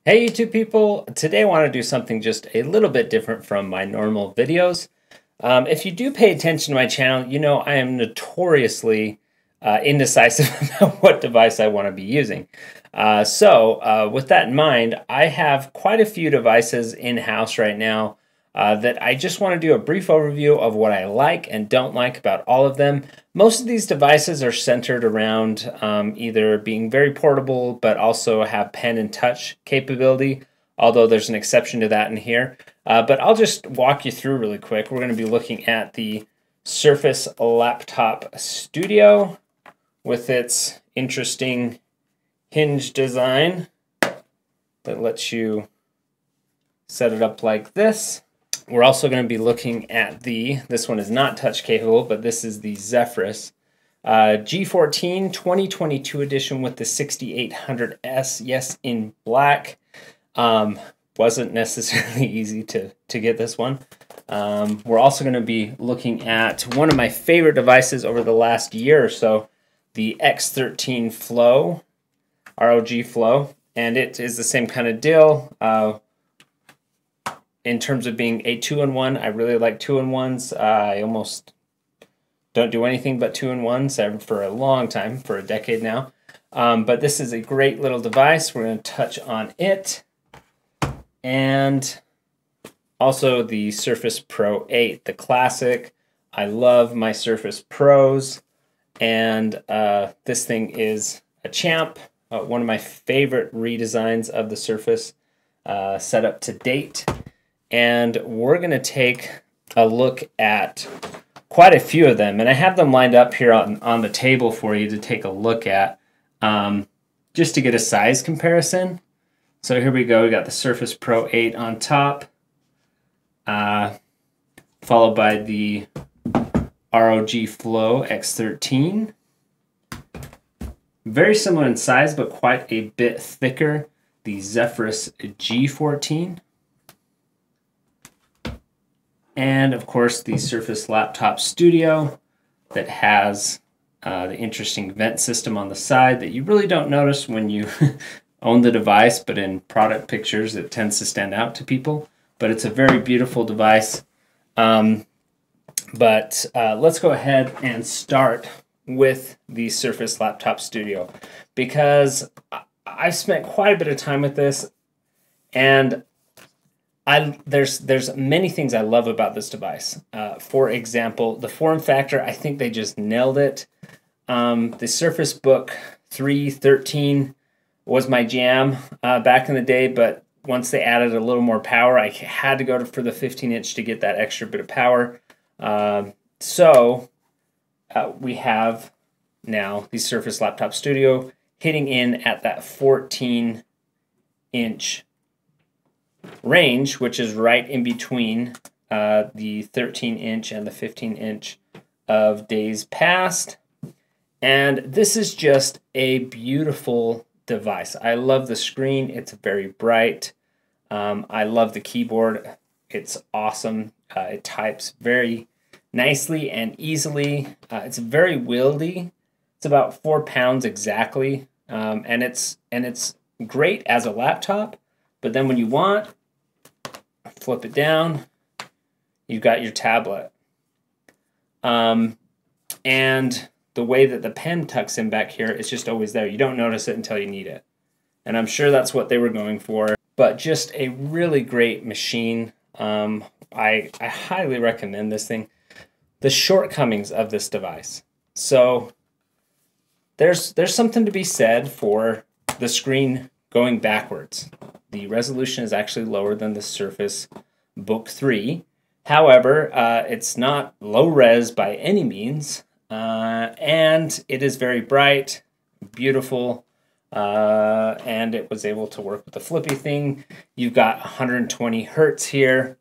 Hey YouTube people, today I want to do something just a little bit different from my normal videos. If you do pay attention to my channel, you know I am notoriously indecisive about what device I want to be using. With that in mind, I have quite a few devices in-house right now that I just want to do a brief overview of what I like and don't like about all of them. Most of these devices are centered around either being very portable but also have pen and touch capability, although there's an exception to that in here. But I'll just walk you through really quick. We're going to be looking at the Surface Laptop Studio with its interesting hinge design that lets you set it up like this. We're also going to be looking at this one is not touch capable, but this is the Zephyrus G14 2022 edition with the 6800S, yes, in black. Wasn't necessarily easy to get this one. We're also going to be looking at one of my favorite devices over the last year or so, the X13 Flow, ROG Flow, and it is the same kind of deal. In terms of being a 2-in-1, I really like 2-in-1s. I almost don't do anything but 2-in-1s for a long time, for a decade now. But this is a great little device. We're going to touch on it. And also the Surface Pro 8, the classic. I love my Surface Pros. And this thing is a champ. One of my favorite redesigns of the Surface setup to date. And we're going to take a look at quite a few of them. And I have them lined up here on the table for you to take a look at, just to get a size comparison. So here we go. We got the Surface Pro 8 on top, followed by the ROG Flow X13. Very similar in size, but quite a bit thicker, the Zephyrus G14. And of course the Surface Laptop Studio that has the interesting vent system on the side that you really don't notice when you own the device, but in product pictures it tends to stand out to people. But it's a very beautiful device. Let's go ahead and start with the Surface Laptop Studio, because I've spent quite a bit of time with this, and there's many things I love about this device. For example, the form factor, I think they just nailed it. The Surface Book 313 was my jam back in the day, but once they added a little more power, I had to go for the 15-inch to get that extra bit of power. We have now the Surface Laptop Studio hitting in at that 14-inch range, which is right in between the 13-inch and the 15-inch of days past. And this is just a beautiful device. I love the screen. It's very bright. I love the keyboard. It's awesome. It types very nicely and easily. It's very wieldy. It's about 4 pounds exactly, and it's great as a laptop. But then when you want, flip it down, you've got your tablet. And the way that the pen tucks in back here is just always there. You don't notice it until you need it. And I'm sure that's what they were going for. But just a really great machine. I highly recommend this thing. The shortcomings of this device. So there's something to be said for the screen going backwards. The resolution is actually lower than the Surface Book 3. However, it's not low res by any means. And it is very bright, beautiful, and it was able to work with the flippy thing. You've got 120 hertz here.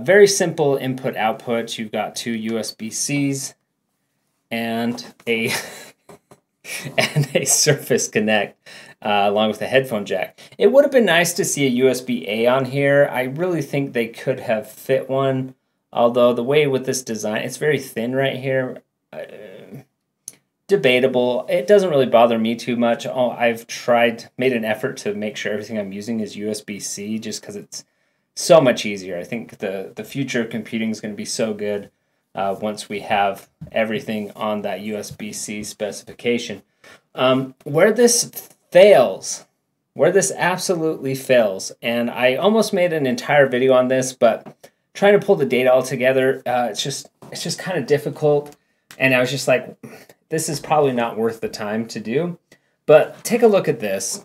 Very simple input output. You've got 2 USB-Cs and a and a Surface Connect along with a headphone jack. It would have been nice to see a USB-A on here. I really think they could have fit one, although the way with this design, it's very thin right here. debatable. It doesn't really bother me too much. I've made an effort to make sure everything I'm using is USB-C just because it's so much easier. I think the future of computing is going to be so good once we have everything on that USB-C specification. Where this fails, where this absolutely fails, and I almost made an entire video on this, but trying to pull the data all together, it's just kind of difficult, and I was just like, this is probably not worth the time to do. But take a look at this.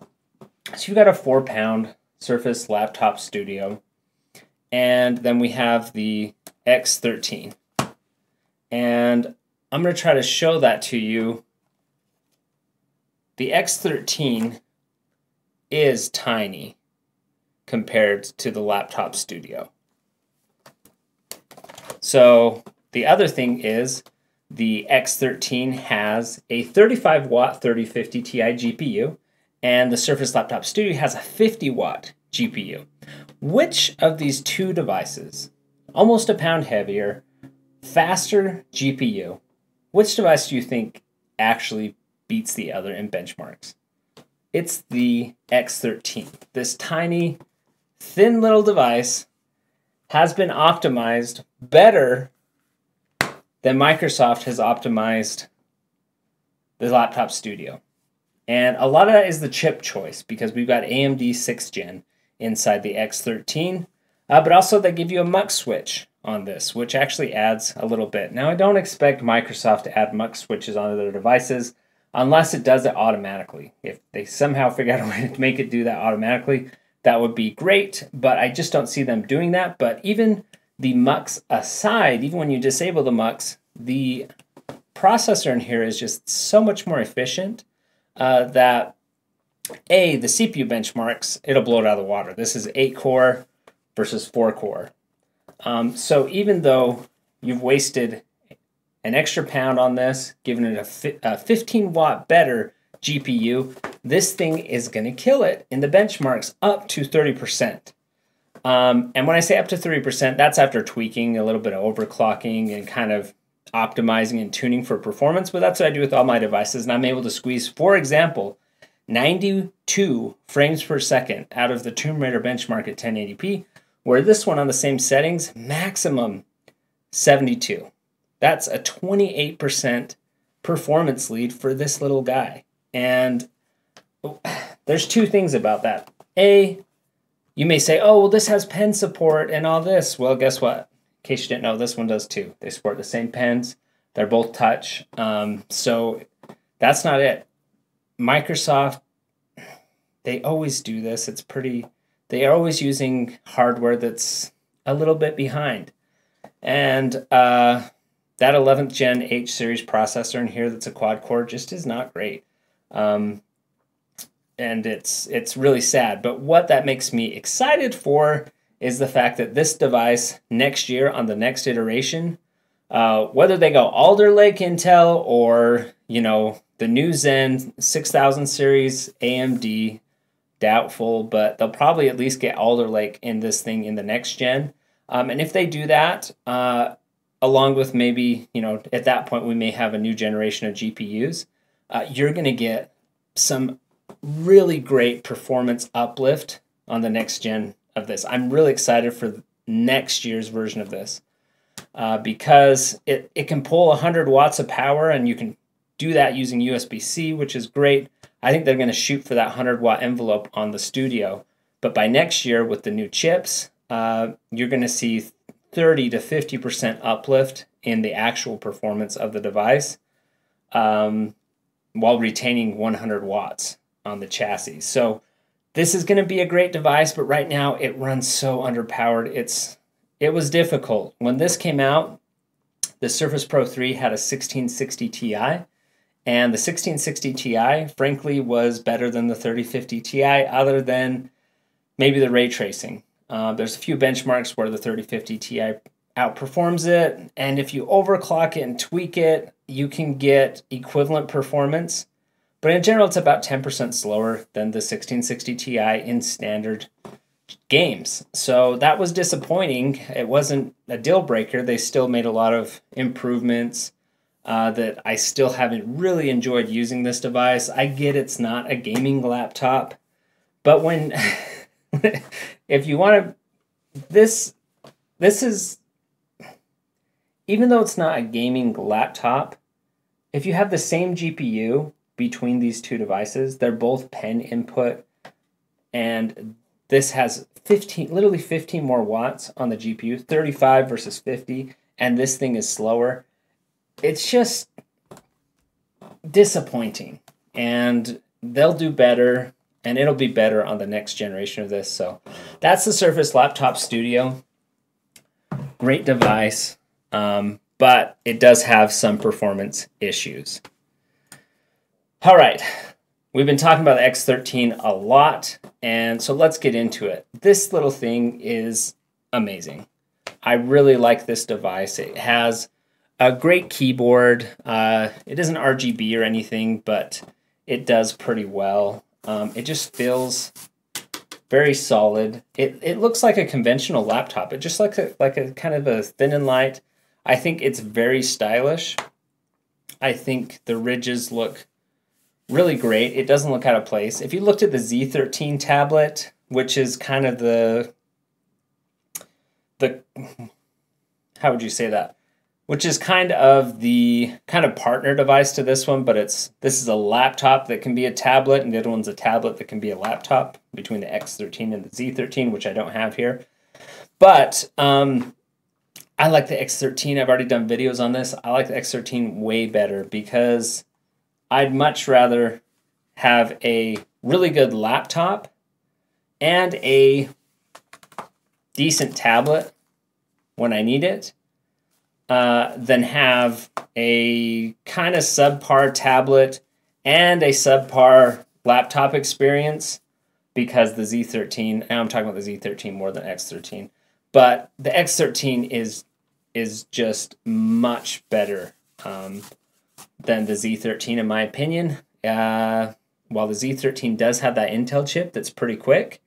So you've got a 4-pound Surface Laptop Studio, and then we have the X13. And I'm going to try to show that to you. The X13 is tiny compared to the Laptop Studio. So the other thing is the X13 has a 35-watt 3050 Ti GPU, and the Surface Laptop Studio has a 50-watt GPU. Which of these two devices, almost a pound heavier, faster GPU, which device do you think actually beats the other in benchmarks? It's the X13. This tiny, thin little device has been optimized better than Microsoft has optimized the Laptop Studio. And a lot of that is the chip choice, because we've got AMD 6th Gen inside the X13, but also they give you a mux switch on this, which actually adds a little bit. Now, I don't expect Microsoft to add mux switches onto their devices unless it does it automatically. If they somehow figure out a way to make it do that automatically, that would be great, but I just don't see them doing that. But even the mux aside, even when you disable the mux, the processor in here is just so much more efficient that the CPU benchmarks, it'll blow it out of the water. This is 8-core versus 4-core. So even though you've wasted an extra pound on this, giving it a 15-watt better GPU, this thing is going to kill it in the benchmarks up to 30%. And when I say up to 30%, that's after tweaking, a little bit of overclocking and kind of optimizing and tuning for performance. But that's what I do with all my devices, and I'm able to squeeze, for example, 92 frames per second out of the Tomb Raider benchmark at 1080p, where this one on the same settings, maximum 72. That's a 28% performance lead for this little guy. And there's two things about that. You may say, oh, well, this has pen support and all this. Well, guess what? In case you didn't know, this one does too. They support the same pens. They're both touch. So that's not it. Microsoft, they always do this. They are always using hardware that's a little bit behind. And that 11th Gen H series processor in here that's a quad core just is not great. And it's really sad. But what that makes me excited for is the fact that this device next year on the next iteration, whether they go Alder Lake Intel or, the new Zen 6000 series AMD, doubtful, but they'll probably at least get Alder Lake in this thing in the next gen. And if they do that, along with maybe, at that point we may have a new generation of GPUs, you're going to get some really great performance uplift on the next gen of this. I'm really excited for next year's version of this because it can pull 100 watts of power, and you can do that using USB-C, which is great. I think they're going to shoot for that 100-watt envelope on the Studio. But by next year, with the new chips, you're going to see 30 to 50% uplift in the actual performance of the device while retaining 100 watts on the chassis. So this is going to be a great device, but right now it runs so underpowered. It was difficult. When this came out, the Surface Pro 3 had a 1660 Ti, and the 1660 Ti, frankly, was better than the 3050 Ti, other than maybe the ray tracing. There's a few benchmarks where the 3050 Ti outperforms it, and if you overclock it and tweak it, you can get equivalent performance. But in general, it's about 10% slower than the 1660 Ti in standard games. So that was disappointing. It wasn't a deal breaker. They still made a lot of improvements that I still haven't really enjoyed using this device. I get it's not a gaming laptop, but when if you want to, this is, even though it's not a gaming laptop, if you have the same GPU between these two devices, they're both pen input, and this has literally 15 more watts on the GPU, 35 versus 50, and this thing is slower. It's just disappointing, and they'll do better, and it'll be better on the next generation of this. So that's the Surface Laptop Studio. Great device, but it does have some performance issues. All right, we've been talking about the X13 a lot, and so let's get into it. This little thing is amazing. I really like this device. It has a great keyboard. It isn't RGB or anything, but it does pretty well. It just feels very solid. It looks like a conventional laptop. It just looks like a kind of a thin and light. I think it's very stylish. I think the ridges look really great. It doesn't look out of place. If you looked at the Z13 tablet, which is kind of the how would you say that? Which is kind of the partner device to this one, but this is a laptop that can be a tablet, and the other one's a tablet that can be a laptop, between the X13 and the Z13, which I don't have here. But I like the X13. I've already done videos on this. I like the X13 way better because I'd much rather have a really good laptop and a decent tablet when I need it than have a kind of subpar tablet and a subpar laptop experience, because the Z13, now I'm talking about the Z13 more than X13, but the X13 is just much better than the Z13 in my opinion. While the Z13 does have that Intel chip that's pretty quick,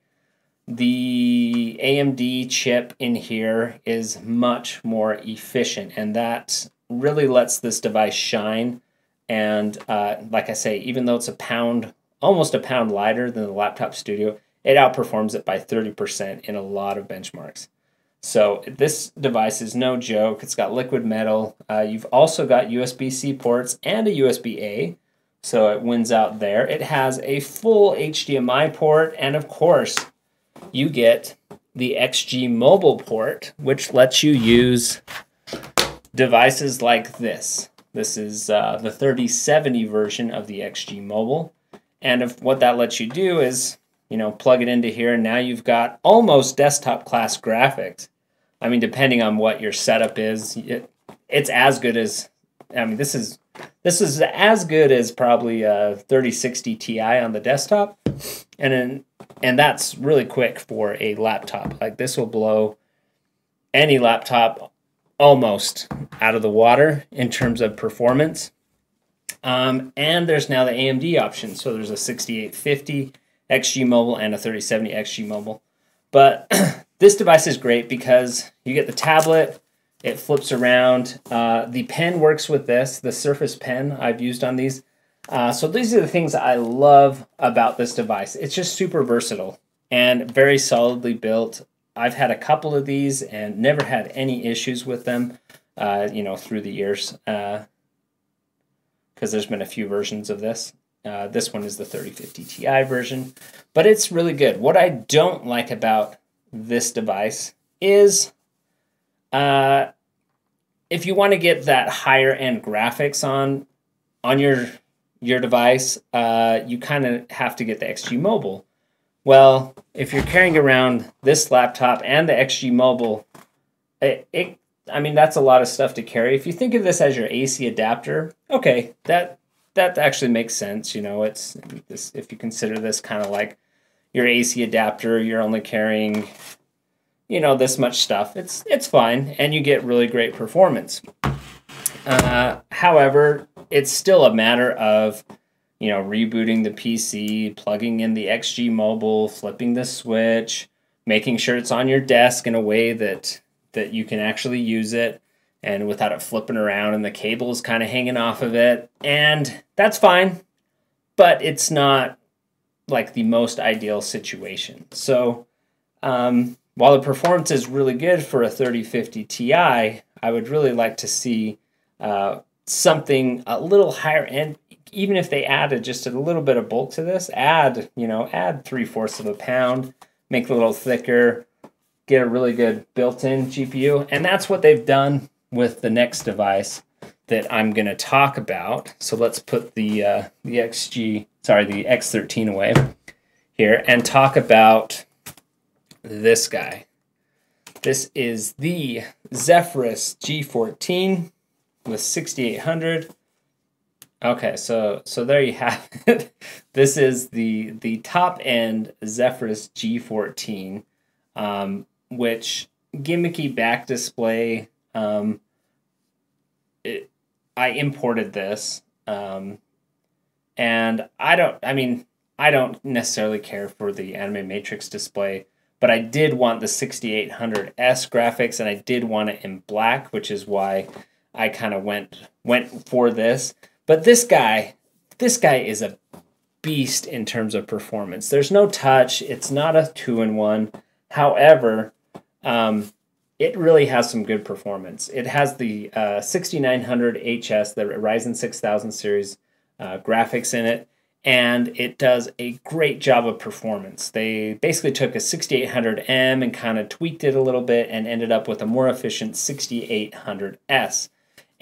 the AMD chip in here is much more efficient, and that really lets this device shine. And like I say, even though it's almost a pound lighter than the Laptop Studio, it outperforms it by 30% in a lot of benchmarks. So this device is no joke. It's got liquid metal. You've also got USB-C ports and a USB-A, so it wins out there. It has a full HDMI port, and of course, you get the XG Mobile port, which lets you use devices like this. This is the 3070 version of the XG Mobile, and what that lets you do is, plug it into here, and now you've got almost desktop class graphics. I mean, depending on what your setup is, it's as good as, this is as good as probably a 3060 Ti on the desktop, and that's really quick for a laptop. Like, this will blow any laptop almost out of the water in terms of performance. And there's now the AMD option. So there's a 6850 XG Mobile and a 3070 XG Mobile. But this device is great because you get the tablet, it flips around. The pen works with this, the Surface Pen I've used on these. So these are the things I love about this device. It's just super versatile and very solidly built. I've had a couple of these and never had any issues with them, through the years, because there's been a few versions of this. This one is the 3050 Ti version, but it's really good. What I don't like about this device is if you want to get that higher end graphics on your device, you kind of have to get the XG Mobile. Well, if you're carrying around this laptop and the XG Mobile, that's a lot of stuff to carry. If you think of this as your AC adapter, okay, that actually makes sense. It's this, if you consider this kind of like your AC adapter, you're only carrying, this much stuff. It's fine, and you get really great performance. However, it's still a matter of, rebooting the PC, plugging in the XG Mobile, flipping the switch, making sure it's on your desk in a way that you can actually use it. and without it flipping around and the cable is kind of hanging off of it. And that's fine, but it's not like the most ideal situation. So while the performance is really good for a 3050 Ti, I would really like to see something a little higher end. Even if they added just a little bit of bulk to this, add 3/4 of a pound, make it a little thicker, get a really good built-in GPU. And that's what they've done with the next device that I'm going to talk about. So let's put the X13 away here and talk about this guy. This is the Zephyrus G14 with 6800. Okay, so there you have it. This is the top end Zephyrus G14, which gimmicky back display. I imported this, and I don't necessarily care for the Anime Matrix display, but I did want the 6800S graphics, and I did want it in black, which is why I kind of went for this. But this guy is a beast in terms of performance. There's no touch. It's not a 2-in-1. However, it really has some good performance. It has the 6900 HS, the Ryzen 6000 series graphics in it, and it does a great job of performance. They basically took a 6800M and kind of tweaked it a little bit and ended up with a more efficient 6800S.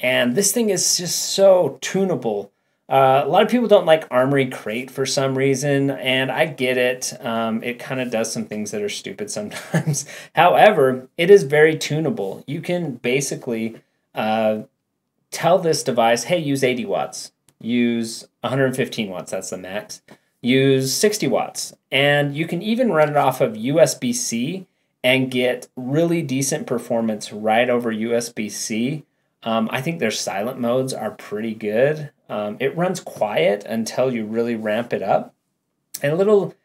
And this thing is just so tunable. A lot of people don't like Armory Crate for some reason, and I get it. It kind of does some things that are stupid sometimes. However, it is very tunable. You can basically tell this device, hey, use 80 watts. Use 115 watts, that's the max. Use 60 watts. And you can even run it off of USB-C and get really decent performance right over USB-C. I think their silent modes are pretty good. It runs quiet until you really ramp it up. And a little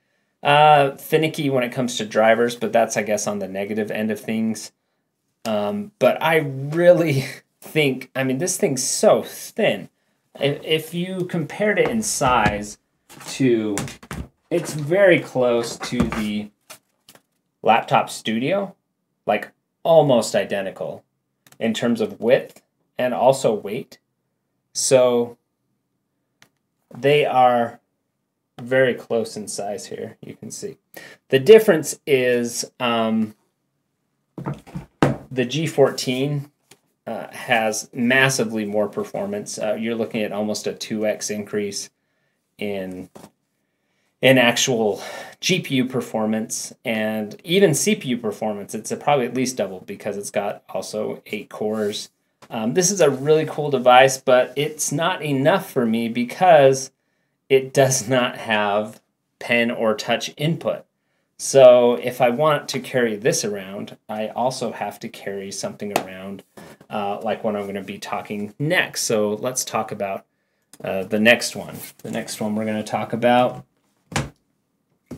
finicky when it comes to drivers, but that's, I guess, on the negative end of things. But I really think, this thing's so thin. If you compared it in size to, it's very close to the Laptop Studio, like almost identical in terms of width and also weight. So they are very close in size here, you can see. The difference is the G14 has massively more performance. You're looking at almost a 2x increase in actual GPU performance and even CPU performance. It's probably at least double because it's got also 8 cores. This is a really cool device, but it's not enough for me because it does not have pen or touch input. So if I want to carry this around, I also have to carry something around like what I'm going to be talking next. So let's talk about the next one. The next one we're going to talk about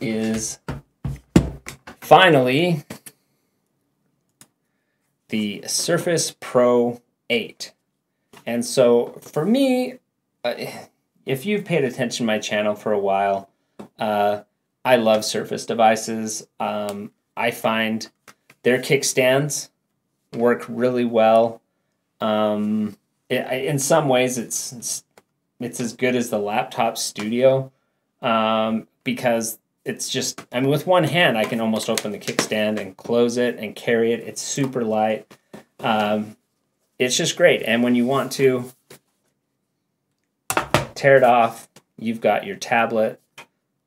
is finally the Surface Pro 8. And so for me, if you've paid attention to my channel for a while, I love Surface devices. I find their kickstands work really well. In some ways, it's as good as the Laptop Studio because it's just, with one hand, I can almost open the kickstand and close it and carry it. It's super light. It's just great. And when you want to tear it off, you've got your tablet,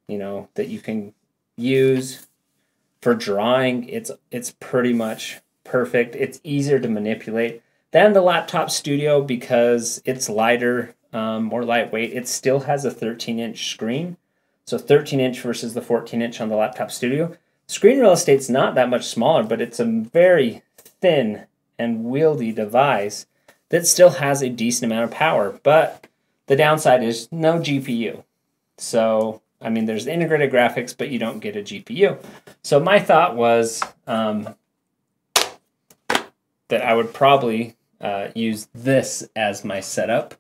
that you can use for drawing. It's pretty much perfect. It's easier to manipulate than the Laptop Studio because it's lighter, more lightweight. It still has a 13-inch screen. So 13-inch versus the 14-inch on the Laptop Studio. Screen real estate's not that much smaller, but it's a very thin and wieldy device that still has a decent amount of power. But the downside is no GPU. So, there's integrated graphics, but you don't get a GPU. So my thought was that I would probably use this as my setup,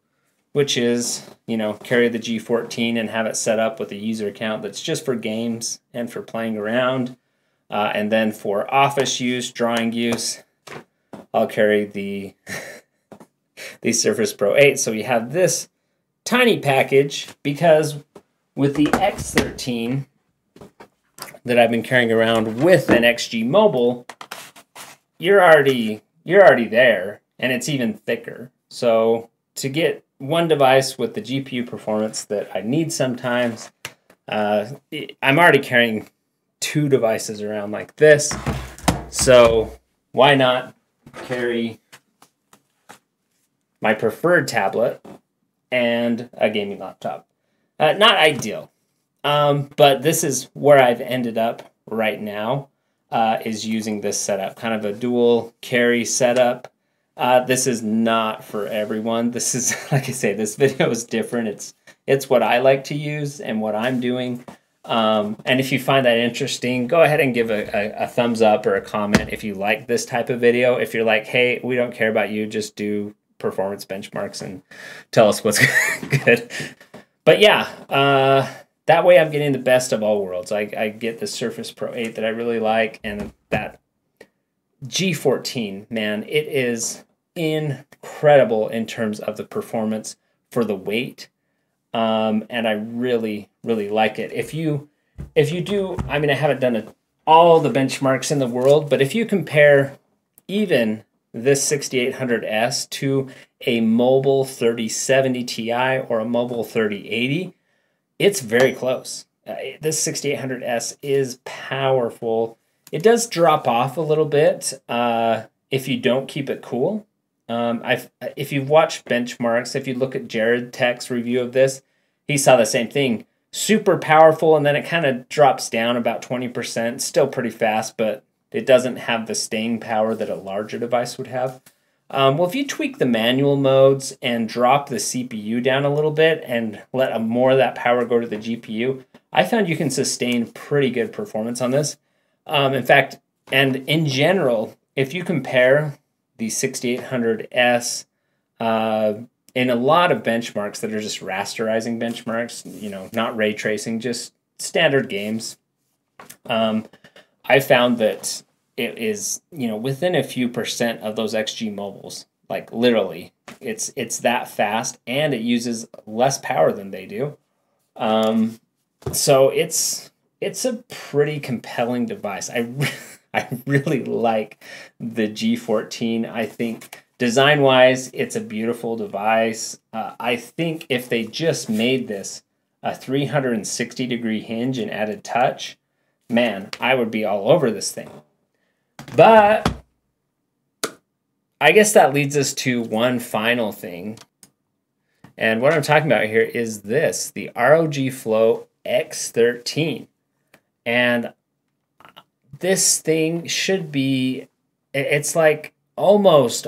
which is, carry the G14 and have it set up with a user account that's just for games and for playing around. And then for office use, drawing use, I'll carry the Zephyrus Pro 8. So we have this tiny package, because with the X13 that I've been carrying around with an XG Mobile, you're already there, and it's even thicker. So to get one device with the GPU performance that I need sometimes, I'm already carrying 2 devices around like this. So why not carry my preferred tablet and a gaming laptop? Not ideal, but this is where I've ended up right now, is using this setup, kind of a dual carry setup. This is not for everyone. This is, like I say, this video is different. It's what I like to use and what I'm doing. And if you find that interesting, go ahead and give a thumbs up or a comment if you like this type of video. If you're like, hey, we don't care about you, just do performance benchmarks and tell us what's good. But yeah, that way I'm getting the best of all worlds. I get the Zephyrus Pro 8 that I really like, and that G14, man, it is incredible in terms of the performance for the weight. And I really, really like it. If you do, I mean, I haven't done all the benchmarks in the world, but if you compare even this 6800S to a mobile 3070 Ti or a mobile 3080, it's very close. This 6800S is powerful. It does drop off a little bit if you don't keep it cool. If you've watched benchmarks, if you look at Jared Tech's review of this, he saw the same thing. Super powerful, and then it kind of drops down about 20%. Still pretty fast, but it doesn't have the staying power that a larger device would have. Well, if you tweak the manual modes and drop the CPU down a little bit and let more of that power go to the GPU, I found you can sustain pretty good performance on this. In fact, and in general, if you compare the 6800S in a lot of benchmarks that are just rasterizing benchmarks, not ray tracing, just standard games, I found that it is, within a few percent of those XG mobiles. Like literally, it's that fast, and it uses less power than they do. So it's a pretty compelling device. I really like the G14. I think design-wise, it's a beautiful device. I think if they just made this a 360-degree hinge and added touch, man, I would be all over this thing. But I guess that leads us to one final thing. And what I'm talking about here is this, the ROG Flow X13. And this thing should be, it's like almost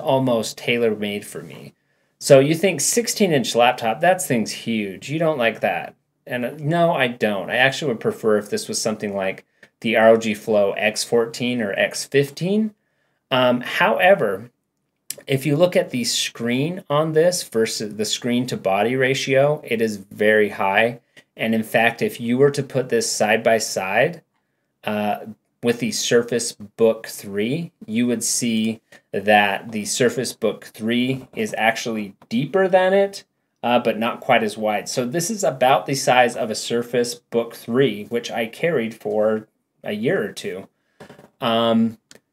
tailor-made for me. So you think 16-inch laptop, that thing's huge. You don't like that. And no, I don't. I actually would prefer if this was something like the ROG Flow X14 or X15. However, if you look at the screen on this versus the screen to body ratio, it is very high. And in fact, if you were to put this side by side with the Surface Book 3, you would see that the Surface Book 3 is actually deeper than it, but not quite as wide. So this is about the size of a Surface Book 3, which I carried for a year or two.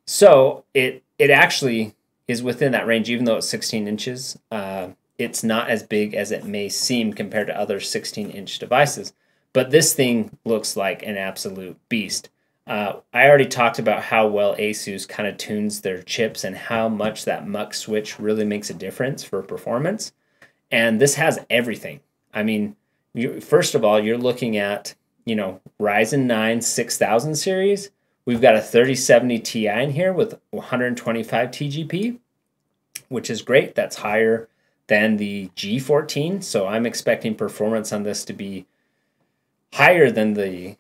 So it actually is within that range, even though it's 16 inches. It's not as big as it may seem compared to other 16-inch devices. But this thing looks like an absolute beast. I already talked about how well ASUS kind of tunes their chips and how much that muck switch really makes a difference for performance. And this has everything. I mean, first of all, you're looking at, Ryzen 9 6000 series. We've got a 3070 Ti in here with 125 TGP, which is great. That's higher than the G14. So I'm expecting performance on this to be higher than the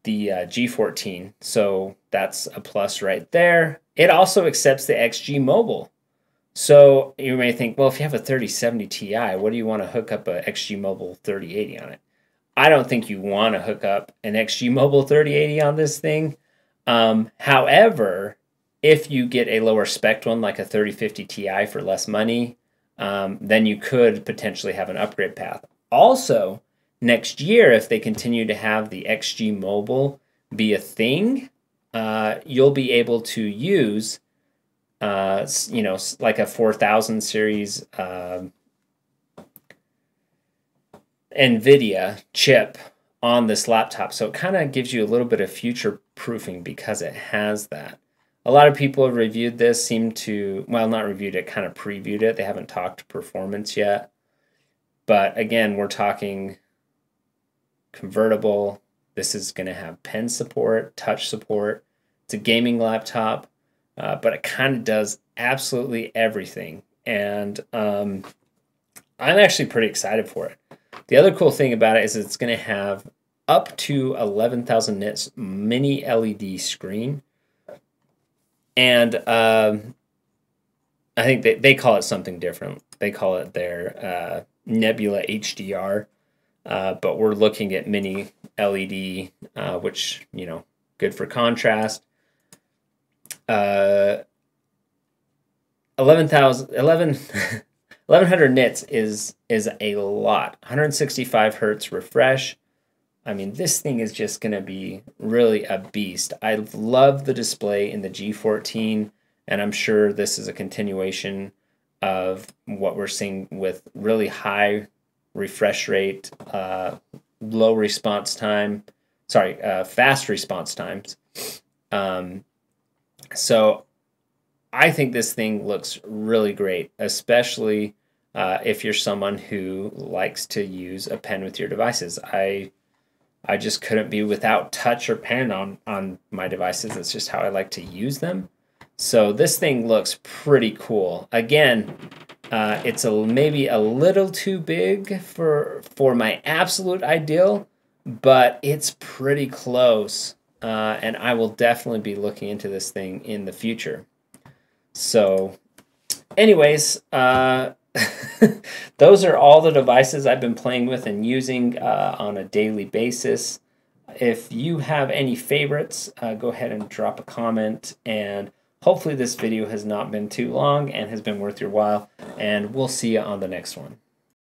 G14. So that's a plus right there. It also accepts the XG Mobile. So you may think, well, if you have a 3070 Ti, what do you want to hook up a XG Mobile 3080 on it? I don't think you want to hook up an XG Mobile 3080 on this thing. However, if you get a lower spec one like a 3050 Ti for less money, then you could potentially have an upgrade path. Also, next year, if they continue to have the XG Mobile be a thing, you'll be able to use, you know, like a 4000 series NVIDIA chip on this laptop. So it kind of gives you a little bit of future proofing because it has that. A lot of people have reviewed this, seem to, well, not reviewed it, kind of previewed it. They haven't talked performance yet. But again, we're talking convertible. This is going to have pen support, touch support. It's a gaming laptop, but it kind of does absolutely everything. And I'm actually pretty excited for it. The other cool thing about it is it's going to have up to 11,000 nits mini LED screen. And I think they call it something different. They call it their Nebula HDR. But we're looking at mini LED, which, you know, good for contrast. 1100 nits is a lot. 165 hertz refresh. I mean, this thing is just going to be really a beast. I love the display in the G14, and I'm sure this is a continuation of what we're seeing with really high refresh rate, low response time, fast response times. So I think this thing looks really great, especially if you're someone who likes to use a pen with your devices. I just couldn't be without touch or pen on my devices. That's just how I like to use them. So this thing looks pretty cool. Again, it's maybe a little too big for my absolute ideal, but it's pretty close. And I will definitely be looking into this thing in the future. So anyways, those are all the devices I've been playing with and using on a daily basis. If you have any favorites, go ahead and drop a comment, and hopefully this video has not been too long and has been worth your while, and we'll see you on the next one.